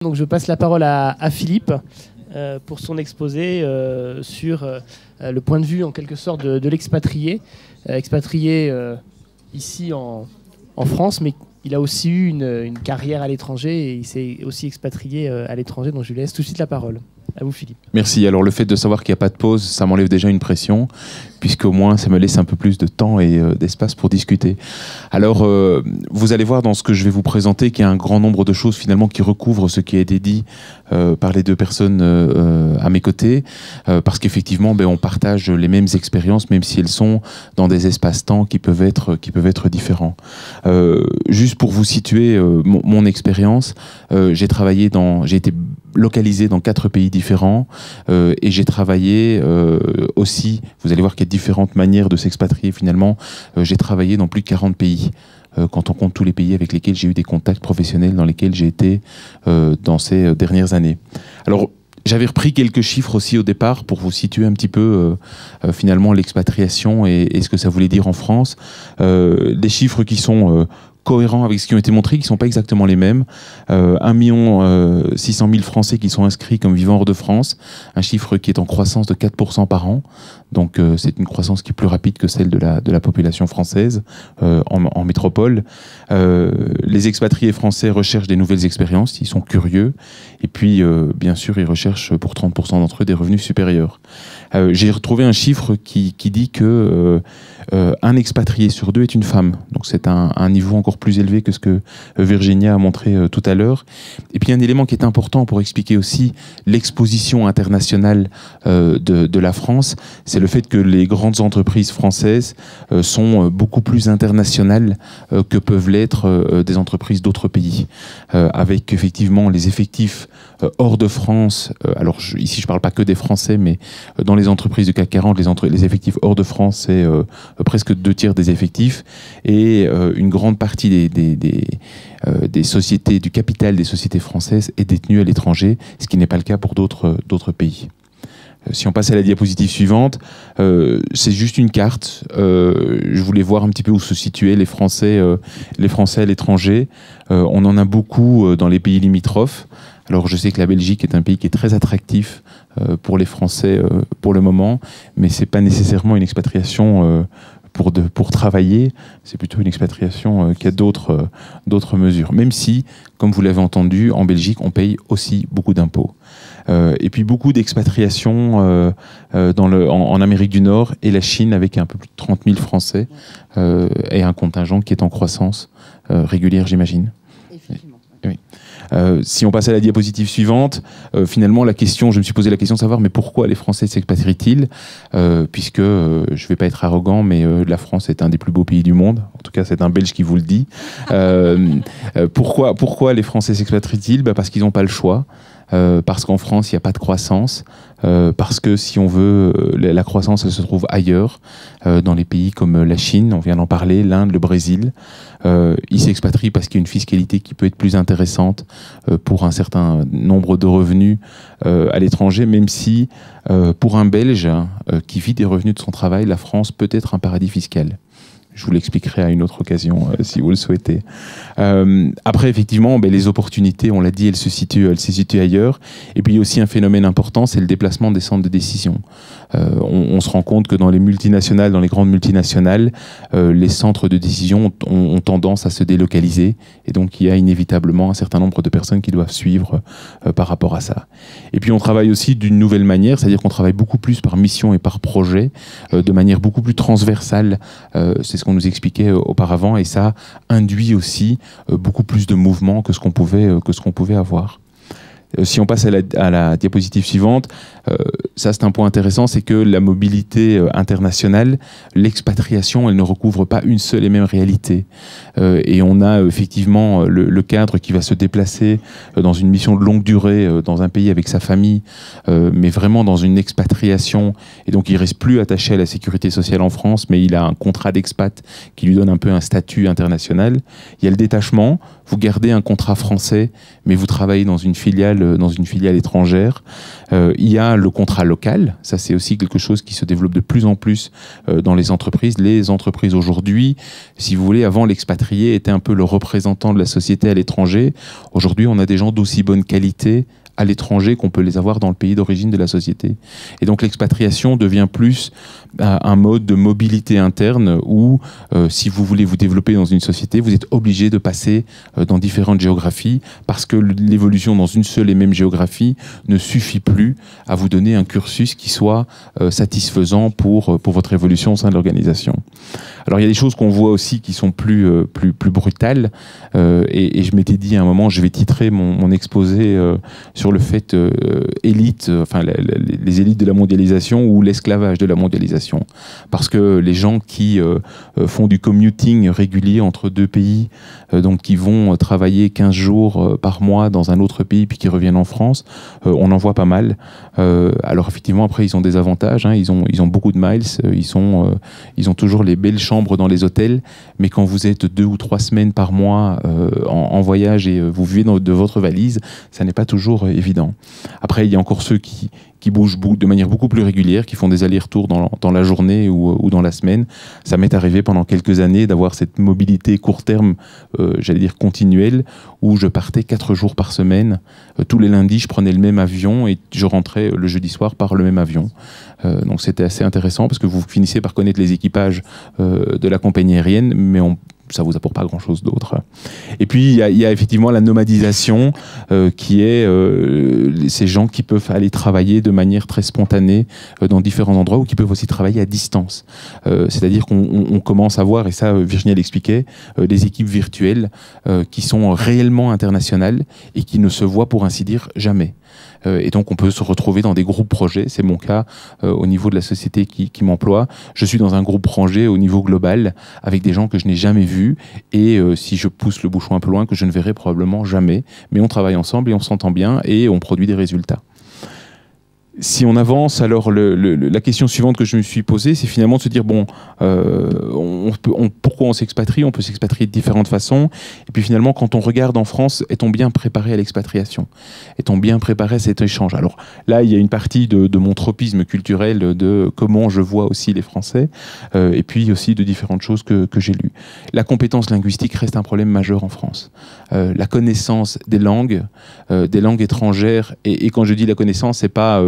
Donc je passe la parole à Philippe pour son exposé sur le point de vue en quelque sorte de l'expatrié, expatrié ici en France, mais il a aussi eu une carrière à l'étranger et il s'est aussi expatrié à l'étranger, donc je lui laisse tout de suite la parole. À vous Philippe. Merci. Alors le fait de savoir qu'il n'y a pas de pause, ça m'enlève déjà une pression, puisqu'au moins ça me laisse un peu plus de temps et d'espace pour discuter. Alors vous allez voir dans ce que je vais vous présenter qu'il y a un grand nombre de choses finalement qui recouvrent ce qui a été dit par les deux personnes à mes côtés, parce qu'effectivement on partage les mêmes expériences, même si elles sont dans des espaces-temps qui peuvent être différents. Juste pour vous situer mon expérience, j'ai été localisé dans 4 pays différents et j'ai travaillé aussi, vous allez voir qu'il y a différentes manières de s'expatrier finalement, j'ai travaillé dans plus de 40 pays. Quand on compte tous les pays avec lesquels j'ai eu des contacts professionnels, dans lesquels j'ai été dans ces dernières années. Alors, j'avais repris quelques chiffres aussi au départ pour vous situer un petit peu finalement l'expatriation et ce que ça voulait dire en France. Des chiffres qui sont cohérents avec ce qui ont été montrés, qui ne sont pas exactement les mêmes. 1 600 000 Français qui sont inscrits comme vivant hors de France, un chiffre qui est en croissance de 4% par an. Donc c'est une croissance qui est plus rapide que celle de la population française en métropole. Les expatriés français recherchent des nouvelles expériences, ils sont curieux. Et puis, bien sûr, ils recherchent pour 30% d'entre eux des revenus supérieurs. J'ai retrouvé un chiffre qui dit que un expatrié sur 2 est une femme. Donc c'est un niveau encore plus élevé que ce que Virginia a montré tout à l'heure. Et puis un élément qui est important pour expliquer aussi l'exposition internationale de la France, c'est le fait que les grandes entreprises françaises sont beaucoup plus internationales que peuvent l'être des entreprises d'autres pays. Avec effectivement les effectifs hors de France, alors ici je ne parle pas que des Français, mais dans les entreprises du CAC 40, les effectifs hors de France, c'est presque 2/3 des effectifs, et une grande partie des sociétés, du capital des sociétés françaises est détenue à l'étranger, ce qui n'est pas le cas pour d'autres pays. Si on passe à la diapositive suivante, c'est juste une carte. Je voulais voir un petit peu où se situaient les Français à l'étranger. On en a beaucoup dans les pays limitrophes. Alors je sais que la Belgique est un pays qui est très attractif pour les Français pour le moment, mais c'est pas nécessairement une expatriation pour travailler, c'est plutôt une expatriation qui a d'autres mesures. Même si, comme vous l'avez entendu, en Belgique, on paye aussi beaucoup d'impôts. Et puis beaucoup d'expatriations en Amérique du Nord et la Chine, avec un peu plus de 30 000 Français et un contingent qui est en croissance régulière, j'imagine. Effectivement. Oui. Si on passe à la diapositive suivante, finalement je me suis posé la question de savoir mais pourquoi les Français s'expatrient-ils, puisque je ne vais pas être arrogant, mais la France est un des plus beaux pays du monde, en tout cas c'est un Belge qui vous le dit. Pourquoi les Français s'expatrient-ils? Parce qu'ils n'ont pas le choix. Parce qu'en France, il n'y a pas de croissance, parce que si on veut, la croissance, elle se trouve ailleurs, dans les pays comme la Chine, on vient d'en parler, l'Inde, le Brésil. Ils s'expatrient parce qu'il y a une fiscalité qui peut être plus intéressante pour un certain nombre de revenus à l'étranger, même si pour un Belge qui vit des revenus de son travail, la France peut être un paradis fiscal. Je vous l'expliquerai à une autre occasion si vous le souhaitez. Après, effectivement, les opportunités, on l'a dit, elles se situent ailleurs. Et puis, il y a aussi un phénomène important, c'est le déplacement des centres de décision. On se rend compte que dans les multinationales, dans les grandes multinationales, les centres de décision ont tendance à se délocaliser. Et donc, il y a inévitablement un certain nombre de personnes qui doivent suivre par rapport à ça. Et puis, on travaille aussi d'une nouvelle manière, c'est-à-dire qu'on travaille beaucoup plus par mission et par projet, de manière beaucoup plus transversale. C'est ce qu'on nous expliquait auparavant, et ça induit aussi beaucoup plus de mouvements que ce qu'on pouvait avoir. Si on passe à la diapositive suivante, ça c'est un point intéressant, c'est que la mobilité internationale, l'expatriation, elle ne recouvre pas une seule et même réalité. Et on a effectivement le cadre qui va se déplacer dans une mission de longue durée dans un pays avec sa famille, mais vraiment dans une expatriation, et donc il ne reste plus attaché à la sécurité sociale en France, mais il a un contrat d'expat qui lui donne un peu un statut international. Il y a le détachement, vous gardez un contrat français, mais vous travaillez dans une filiale dans une filiale étrangère. Il y a le contrat local. Ça, c'est aussi quelque chose qui se développe de plus en plus dans les entreprises. Les entreprises aujourd'hui, si vous voulez, avant, l'expatrié était un peu le représentant de la société à l'étranger. Aujourd'hui, on a des gens d'aussi bonne qualité à l'étranger qu'on peut les avoir dans le pays d'origine de la société. Et donc l'expatriation devient plus un mode de mobilité interne où, si vous voulez vous développer dans une société, vous êtes obligé de passer dans différentes géographies parce que l'évolution dans une seule et même géographie ne suffit plus à vous donner un cursus qui soit satisfaisant pour votre évolution au sein de l'organisation. Alors il y a des choses qu'on voit aussi qui sont plus brutales et je m'étais dit à un moment, je vais titrer mon exposé sur le fait élite, enfin les élites de la mondialisation ou l'esclavage de la mondialisation. Parce que les gens qui font du commuting régulier entre deux pays, donc qui vont travailler 15 jours par mois dans un autre pays puis qui reviennent en France, on en voit pas mal. Alors effectivement, après, ils ont des avantages, hein, ils ont beaucoup de miles, ils ont toujours les belles chambres dans les hôtels, mais quand vous êtes 2 ou 3 semaines par mois en voyage et vous vivez de votre valise, ça n'est pas toujours évident. Après, il y a encore ceux qui bougent de manière beaucoup plus régulière, qui font des allers-retours dans la journée ou dans la semaine. Ça m'est arrivé pendant quelques années d'avoir cette mobilité court terme, j'allais dire continuelle, où je partais 4 jours par semaine. Tous les lundis, je prenais le même avion et je rentrais le jeudi soir par le même avion. Donc c'était assez intéressant parce que vous finissez par connaître les équipages de la compagnie aérienne, mais ça vous apporte pas grand-chose d'autre. Et puis, il y a effectivement la nomadisation, qui est ces gens qui peuvent aller travailler de manière très spontanée dans différents endroits ou qui peuvent aussi travailler à distance. C'est-à-dire qu'on commence à voir, et ça, Virginie l'expliquait, des équipes virtuelles qui sont réellement internationales et qui ne se voient, pour ainsi dire, jamais. Et donc on peut se retrouver dans des groupes projets. C'est mon cas au niveau de la société qui m'emploie. Je suis dans un groupe projet au niveau global avec des gens que je n'ai jamais vus et si je pousse le bouchon un peu loin, que je ne verrai probablement jamais. Mais on travaille ensemble et on s'entend bien et on produit des résultats. Si on avance, alors la question suivante que je me suis posée, c'est finalement de se dire, bon, pourquoi on s'expatrie? On peut s'expatrier de différentes façons. Et puis finalement, quand on regarde en France, est-on bien préparé à l'expatriation? Est-on bien préparé à cet échange? Alors là, il y a une partie de mon tropisme culturel, de comment je vois aussi les Français, et puis aussi de différentes choses que j'ai lues. La compétence linguistique reste un problème majeur en France. La connaissance des langues étrangères, et quand je dis la connaissance, c'est pas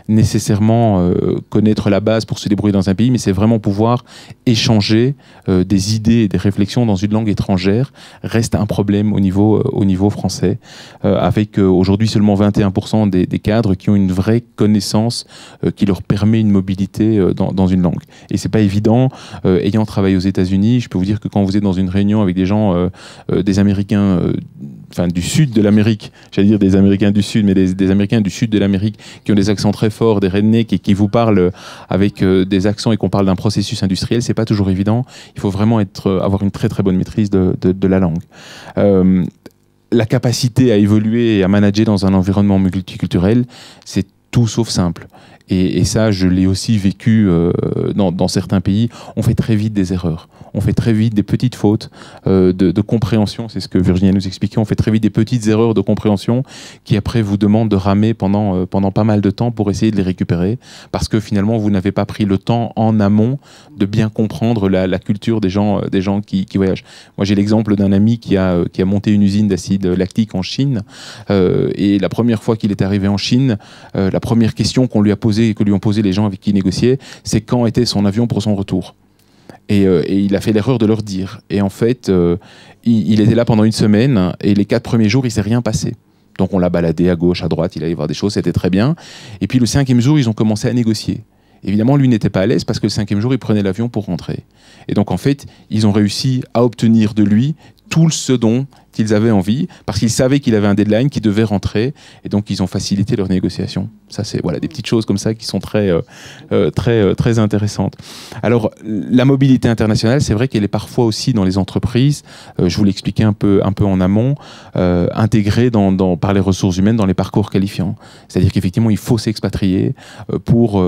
nécessairement connaître la base pour se débrouiller dans un pays, mais c'est vraiment pouvoir échanger des idées et des réflexions dans une langue étrangère reste un problème au niveau français, avec aujourd'hui seulement 21% des cadres qui ont une vraie connaissance qui leur permet une mobilité dans une langue. Et c'est pas évident. Ayant travaillé aux États-Unis, je peux vous dire que quand vous êtes dans une réunion avec des gens, des Américains, enfin du sud de l'Amérique, j'allais dire des Américains du sud, mais des Américains du sud de l'Amérique qui ont des accents très forts, des rednecks et qui vous parlent avec des accents et qu'on parle d'un processus industriel, c'est pas toujours évident. Il faut vraiment avoir une très très bonne maîtrise de la langue. La capacité à évoluer et à manager dans un environnement multiculturel, c'est tout sauf simple. Et ça, je l'ai aussi vécu dans certains pays. On fait très vite des erreurs. On fait très vite des petites fautes de compréhension. C'est ce que Virginie nous expliquait. On fait très vite des petites erreurs de compréhension qui après vous demandent de ramer pendant pas mal de temps pour essayer de les récupérer. Parce que finalement, vous n'avez pas pris le temps en amont de bien comprendre la culture des gens qui voyagent. Moi, j'ai l'exemple d'un ami qui a monté une usine d'acide lactique en Chine. Et la première fois qu'il est arrivé en Chine, la première question qu'on lui a posée, que lui ont posé les gens avec qui il négociait, c'est quand était son avion pour son retour. Et il a fait l'erreur de leur dire. Et en fait, il était là pendant une semaine et les 4 premiers jours, il ne s'est rien passé. Donc on l'a baladé à gauche, à droite, il allait voir des choses, c'était très bien. Et puis le 5e jour, ils ont commencé à négocier. Évidemment, lui n'était pas à l'aise parce que le 5e jour, il prenait l'avion pour rentrer. Et donc en fait, ils ont réussi à obtenir de lui tout ce dont qu'ils avaient envie, parce qu'ils savaient qu'il avait un deadline, qu'il devait rentrer, et donc ils ont facilité leur négociation. Ça, c'est voilà, des petites choses comme ça qui sont très intéressantes. Alors, la mobilité internationale, c'est vrai qu'elle est parfois aussi dans les entreprises, je vous l'expliquais un peu en amont, intégrée par les ressources humaines dans les parcours qualifiants. C'est-à-dire qu'effectivement, il faut s'expatrier pour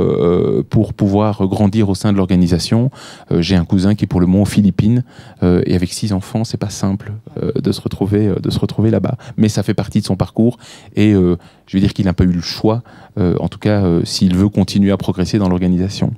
pouvoir grandir au sein de l'organisation. J'ai un cousin qui est pour le moment aux Philippines, et avec 6 enfants, c'est pas simple de se retrouver retrouver là-bas. Mais ça fait partie de son parcours et je veux dire qu'il n'a pas eu le choix, en tout cas s'il veut continuer à progresser dans l'organisation.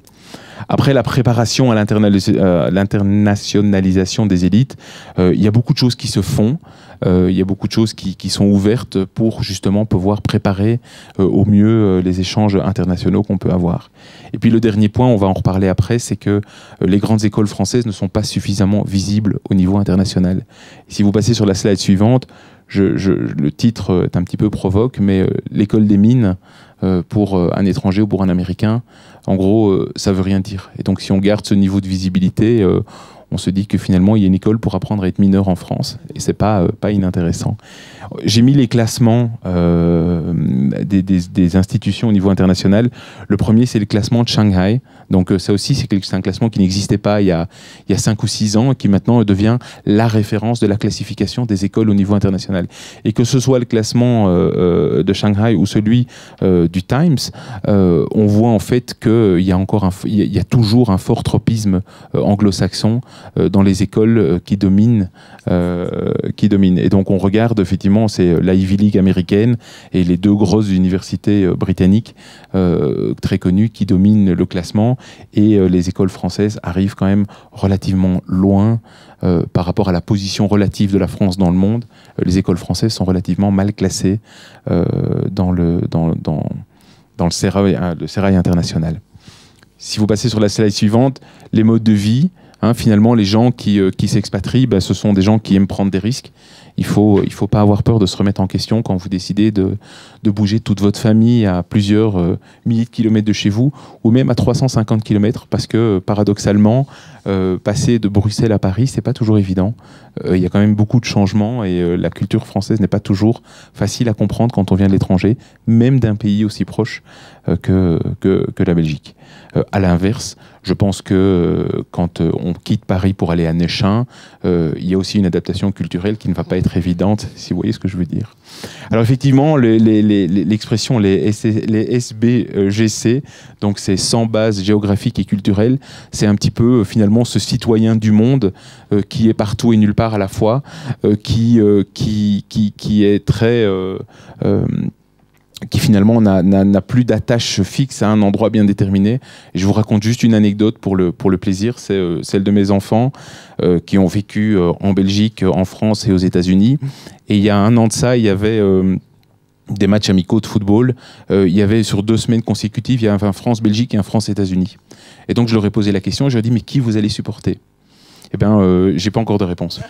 Après la préparation à l'internationalisation des élites, il y a beaucoup de choses qui se font. Il y a beaucoup de choses qui sont ouvertes pour justement pouvoir préparer au mieux les échanges internationaux qu'on peut avoir. Et puis le dernier point, on va en reparler après, c'est que les grandes écoles françaises ne sont pas suffisamment visibles au niveau international. Et si vous passez sur la slide suivante, le titre est un petit peu provoque, mais l'école des mines pour un étranger ou pour un Américain, en gros, ça veut rien dire. Et donc si on garde ce niveau de visibilité, on se dit que finalement, il y a une école pour apprendre à être mineur en France. Et c'est pas inintéressant. J'ai mis les classements des institutions au niveau international. Le premier, c'est le classement de Shanghai. Donc ça aussi, c'est un classement qui n'existait pas il y a 5 ou 6 ans et qui maintenant devient la référence de la classification des écoles au niveau international. Et que ce soit le classement de Shanghai ou celui du Times, on voit en fait qu'il y a toujours un fort tropisme anglo-saxon dans les écoles qui dominent. Et donc on regarde effectivement, c'est la Ivy League américaine et les 2 grosses universités britanniques très connues qui dominent le classement, et les écoles françaises arrivent quand même relativement loin par rapport à la position relative de la France dans le monde. Les écoles françaises sont relativement mal classées dans le sérail international. Si vous passez sur la slide suivante, les modes de vie. Finalement, les gens qui s'expatrient, ce sont des gens qui aiment prendre des risques. Il faut pas avoir peur de se remettre en question quand vous décidez de bouger toute votre famille à plusieurs milliers de kilomètres de chez vous, ou même à 350 kilomètres, parce que paradoxalement, passer de Bruxelles à Paris, c'est pas toujours évident. Il y a quand même beaucoup de changements et la culture française n'est pas toujours facile à comprendre quand on vient de l'étranger, même d'un pays aussi proche que la Belgique. À l'inverse, je pense que quand on quitte Paris pour aller à Nechin, il y a aussi une adaptation culturelle qui ne va pas être évidente, si vous voyez ce que je veux dire. Alors effectivement, l'expression les SBGC, donc c'est sans base géographique et culturelle, c'est un petit peu finalement ce citoyen du monde qui est partout et nulle part à la fois, qui est très... qui finalement n'a plus d'attache fixe à un endroit bien déterminé. Et je vous raconte juste une anecdote pour le plaisir, c'est celle de mes enfants qui ont vécu en Belgique, en France et aux États-Unis. Et il y a 1 an de ça, il y avait des matchs amicaux de football. Il y avait sur 2 semaines consécutives, il y avait un France-Belgique et un France-États-Unis. Et donc je leur ai posé la question et je leur ai dit, mais qui vous allez supporter ? Eh bien, j'ai pas encore de réponse.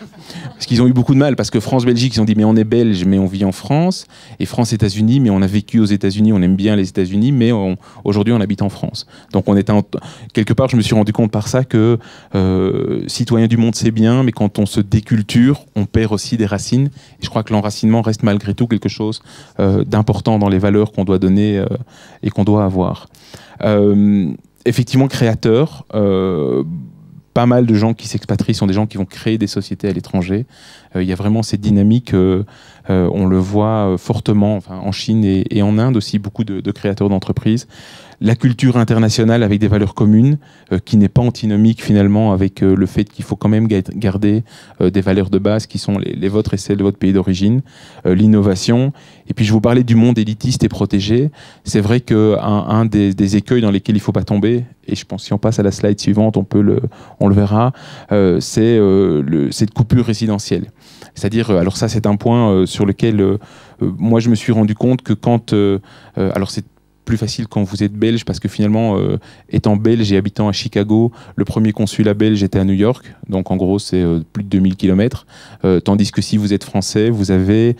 Parce qu'ils ont eu beaucoup de mal, parce que France-Belgique, ils ont dit, mais on est belge, mais on vit en France, et France-États-Unis, mais on a vécu aux États-Unis, on aime bien les États-Unis, mais aujourd'hui, on habite en France. Donc, quelque part, je me suis rendu compte par ça que citoyen du monde, c'est bien, mais quand on se déculture, on perd aussi des racines. Et je crois que l'enracinement reste malgré tout quelque chose d'important dans les valeurs qu'on doit donner et qu'on doit avoir. Effectivement, créateur. Pas mal de gens qui s'expatrient sont des gens qui vont créer des sociétés à l'étranger. Il y a vraiment cette dynamique, on le voit fortement en Chine et en Inde aussi, beaucoup de créateurs d'entreprises. La culture internationale avec des valeurs communes, qui n'est pas antinomique finalement avec le fait qu'il faut quand même garder des valeurs de base qui sont les vôtres et celles de votre pays d'origine. L'innovation. Et puis je vous parlais du monde élitiste et protégé. C'est vrai qu'un des écueils dans lesquels il ne faut pas tomber, et je pense que si on passe à la slide suivante, on le verra, c'est cette coupure résidentielle. C'est-à-dire, alors ça c'est un point sur lequel moi je me suis rendu compte que quand... alors c'est plus facile quand vous êtes belge, parce que finalement, étant belge et habitant à Chicago, le premier consulat belge était à New York, donc en gros c'est plus de 2000 km, tandis que si vous êtes français, vous avez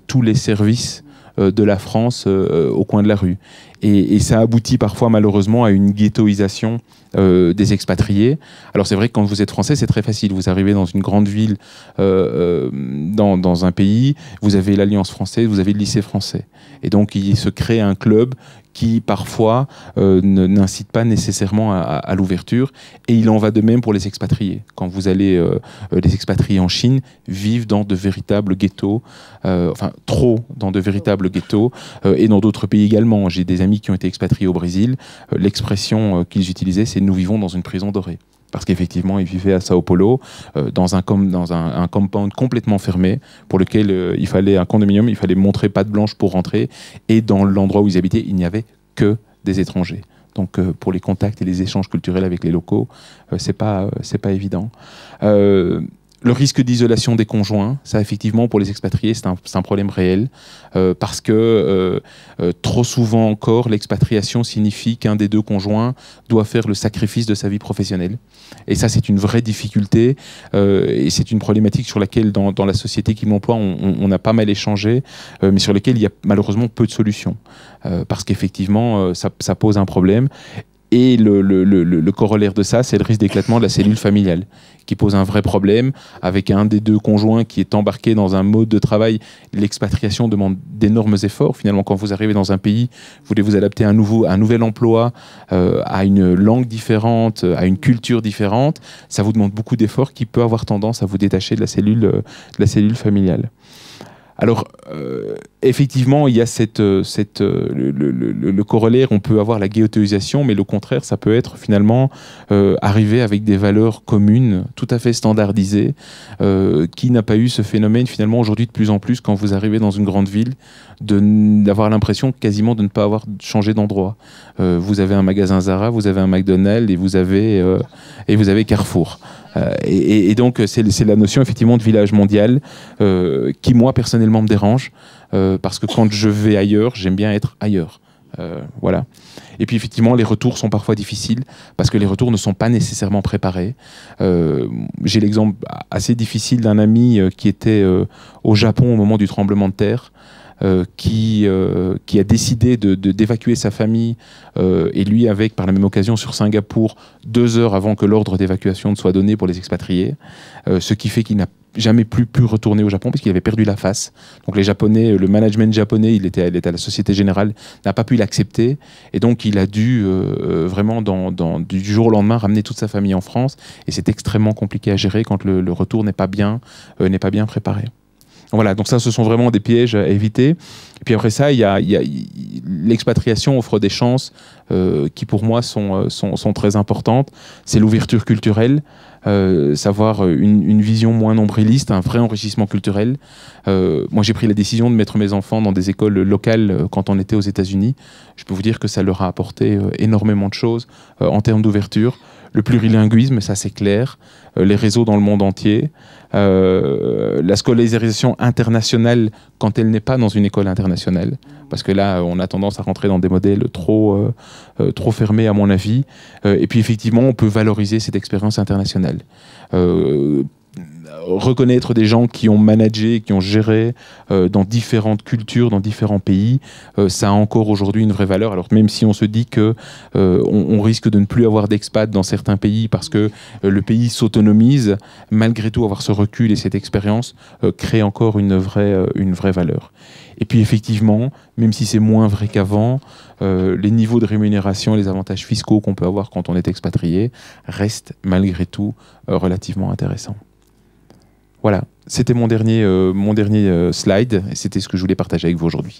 tous les services de la France au coin de la rue. Et ça aboutit parfois malheureusement à une ghettoisation des expatriés. Alors c'est vrai que quand vous êtes français, c'est très facile. Vous arrivez dans une grande ville, dans un pays, vous avez l'Alliance française, vous avez le lycée français. Et donc il se crée un club qui parfois n'incite pas nécessairement à l'ouverture. Et il en va de même pour les expatriés. Quand vous allez, les expatriés en Chine vivent dans de véritables ghettos, trop dans de véritables ghettos, et dans d'autres pays également. J'ai des amis qui ont été expatriés au Brésil. L'expression qu'ils utilisaient, c'est « nous vivons dans une prison dorée ». parce qu'effectivement, ils vivaient à Sao Paulo, dans un compound complètement fermé, pour lequel il fallait un condominium, il fallait montrer patte blanche pour rentrer, et dans l'endroit où ils habitaient, il n'y avait que des étrangers. Donc pour les contacts et les échanges culturels avec les locaux, c'est pas évident. Le risque d'isolation des conjoints, ça effectivement pour les expatriés c'est un problème réel, parce que trop souvent encore l'expatriation signifie qu'un des deux conjoints doit faire le sacrifice de sa vie professionnelle. Et ça c'est une vraie difficulté, et c'est une problématique sur laquelle dans la société qui m'emploie on a pas mal échangé, mais sur laquelle il y a malheureusement peu de solutions, parce qu'effectivement ça pose un problème. Et le corollaire de ça, c'est le risque d'éclatement de la cellule familiale, qui pose un vrai problème, avec un des deux conjoints qui est embarqué dans un mode de travail. L'expatriation demande d'énormes efforts. Finalement, quand vous arrivez dans un pays, vous voulez vous adapter à un nouvel emploi, à une langue différente, à une culture différente. Ça vous demande beaucoup d'efforts qui peut avoir tendance à vous détacher de la cellule familiale. Alors, effectivement, il y a le corollaire, on peut avoir la ghettoisation, mais le contraire, ça peut être finalement arriver avec des valeurs communes, tout à fait standardisées, qui n'a pas eu ce phénomène finalement aujourd'hui de plus en plus quand vous arrivez dans une grande ville, d'avoir l'impression quasiment de ne pas avoir changé d'endroit. Vous avez un magasin Zara, vous avez un McDonald's et vous avez Carrefour. Et donc c'est la notion effectivement de village mondial qui moi personnellement me dérange, parce que quand je vais ailleurs, j'aime bien être ailleurs. Voilà. Et puis effectivement, les retours sont parfois difficiles parce que les retours ne sont pas nécessairement préparés. J'ai l'exemple assez difficile d'un ami qui était au Japon au moment du tremblement de terre. Qui a décidé d'évacuer sa famille, et lui avec, par la même occasion, sur Singapour, 2 heures avant que l'ordre d'évacuation ne soit donné pour les expatriés, ce qui fait qu'il n'a jamais plus pu retourner au Japon parce qu'il avait perdu la face. Donc les Japonais, le management japonais, il était à la Société Générale, n'a pas pu l'accepter, et donc il a dû vraiment du jour au lendemain ramener toute sa famille en France, et c'est extrêmement compliqué à gérer quand le retour n'est pas bien préparé. Voilà, donc ça, ce sont vraiment des pièges à éviter. Et puis après ça, l'expatriation offre des chances qui, pour moi, sont très importantes. C'est l'ouverture culturelle, savoir une vision moins nombriliste, un vrai enrichissement culturel. Moi, j'ai pris la décision de mettre mes enfants dans des écoles locales quand on était aux États-Unis. Je peux vous dire que ça leur a apporté énormément de choses en termes d'ouverture. Le plurilinguisme, ça c'est clair, les réseaux dans le monde entier, la scolarisation internationale quand elle n'est pas dans une école internationale, parce que là on a tendance à rentrer dans des modèles trop fermés à mon avis, et puis effectivement on peut valoriser cette expérience internationale. Reconnaître des gens qui ont managé, qui ont géré dans différentes cultures, dans différents pays, ça a encore aujourd'hui une vraie valeur. Alors même si on se dit que on risque de ne plus avoir d'expats dans certains pays parce que le pays s'autonomise, malgré tout avoir ce recul et cette expérience crée encore une vraie valeur. Et puis effectivement, même si c'est moins vrai qu'avant, les niveaux de rémunération et les avantages fiscaux qu'on peut avoir quand on est expatrié restent malgré tout relativement intéressants. Voilà, c'était mon dernier slide, et c'était ce que je voulais partager avec vous aujourd'hui.